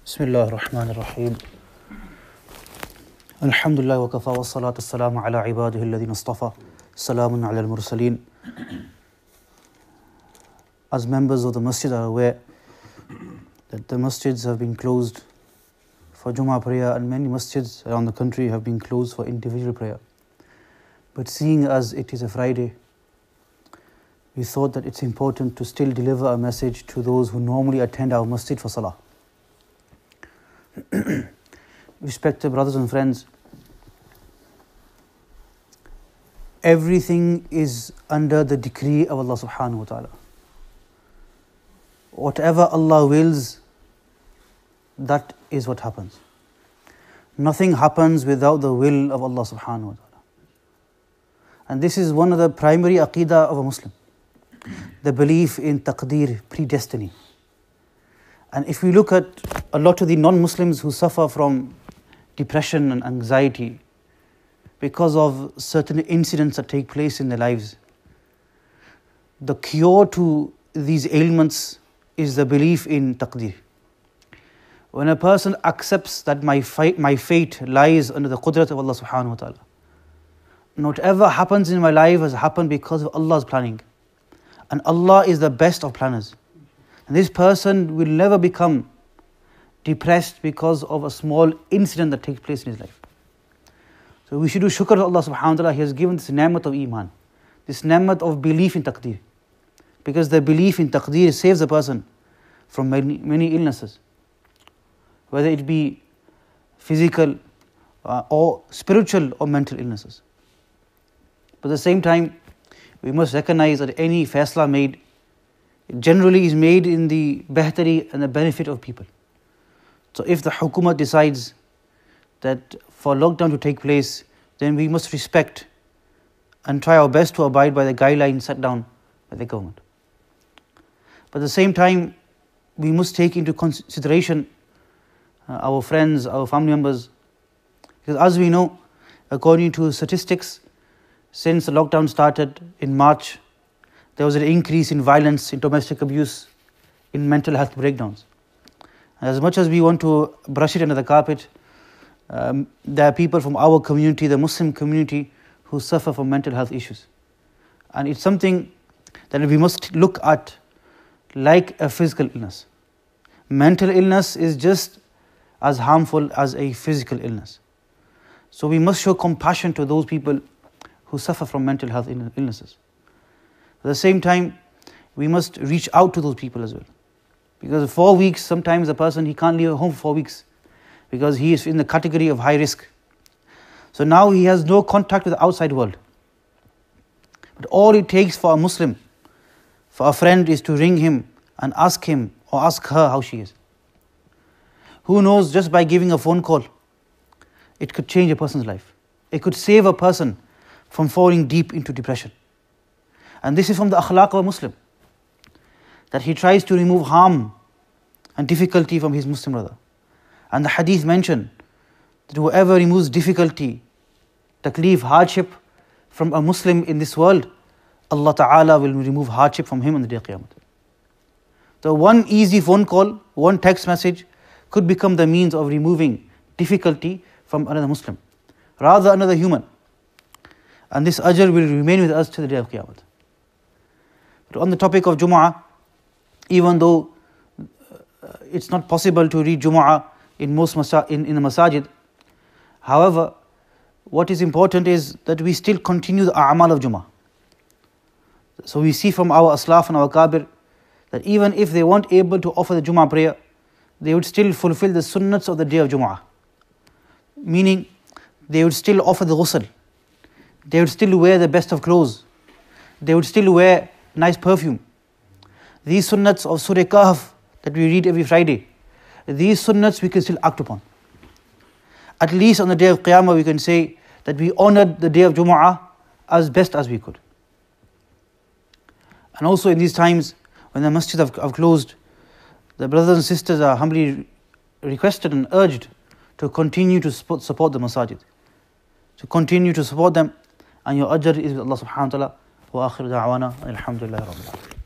Bismillah ar-Rahman ar-Rahim. Alhamdulillah wa kafa wa salatu assalamu ala ibadihi alladhina istafa. Salamun ala al-mursaleen. As members of the masjid are aware that the masjids have been closed for Jummah prayer and many masjids around the country have been closed for individual prayer. But seeing as it is a Friday, we thought that it's important to still deliver a message to those who normally attend our masjid for salah. Respected brothers and friends, everything is under the decree of Allah subhanahu wa ta'ala. Whatever Allah wills, that is what happens. Nothing happens without the will of Allah subhanahu wa ta'ala. And this is one of the primary aqidah of a Muslim, the belief in taqdeer, predestiny. And if we look at a lot of the non-Muslims who suffer from depression and anxiety because of certain incidents that take place in their lives, the cure to these ailments is the belief in taqdeer. When a person accepts that my fate lies under the qudrat of Allah subhanahu wa ta'ala, whatever happens in my life has happened because of Allah's planning. And Allah is the best of planners. And this person will never become depressed because of a small incident that takes place in his life. So we should do shukr to Allah subhanahu wa ta'ala. He has given this ni'mat of iman, this ni'mat of belief in taqdeer. Because the belief in taqdeer saves a person from many illnesses, whether it be physical or spiritual or mental illnesses. But at the same time, we must recognize that any faisla made generally is made in the behtari and the benefit of people. So if the hukumat decides that for lockdown to take place, then we must respect and try our best to abide by the guidelines set down by the government. But at the same time, we must take into consideration our friends, our family members, because as we know, according to statistics, since the lockdown started in March, there was an increase in violence, in domestic abuse, in mental health breakdowns. As much as we want to brush it under the carpet, there are people from our community, the Muslim community, who suffer from mental health issues. And it's something that we must look at like a physical illness. Mental illness is just as harmful as a physical illness. So we must show compassion to those people who suffer from mental health illnesses. At the same time, we must reach out to those people as well. Because 4 weeks, sometimes a person, he can't leave home for 4 weeks because he is in the category of high risk. So now he has no contact with the outside world. But all it takes for a Muslim, for a friend, is to ring him and ask him or ask her how she is. Who knows, just by giving a phone call, it could change a person's life. It could save a person from falling deep into depression. And this is from the akhlaq of a Muslim, that he tries to remove harm and difficulty from his Muslim brother. And the hadith mentioned that whoever removes difficulty, taklif, hardship from a Muslim in this world, Allah Ta'ala will remove hardship from him on the day of Qiyamah. So one easy phone call, one text message could become the means of removing difficulty from another Muslim, rather another human. And this ajr will remain with us till the day of Qiyamah. But on the topic of Jumu'ah, even though it's not possible to read Jumu'ah in most in the masajid, however, what is important is that we still continue the a'mal of Jumu'ah. So we see from our aslaf and our kabir that even if they weren't able to offer the Jumu'ah prayer, they would still fulfill the sunnats of the day of Jumu'ah. Meaning, they would still offer the ghusl, they would still wear the best of clothes, they would still wear nice perfume. These sunnats of Surah Kahf that we read every Friday, these sunnats we can still act upon. At least on the day of Qiyamah we can say that we honored the day of Jumu'ah as best as we could. And also in these times when the masjids have closed, the brothers and sisters are humbly requested and urged to continue to support the masajid, to continue to support them, and your ajr is with Allah subhanahu wa ta'ala. وآخر دعوانا الحمد لله رب العالمين.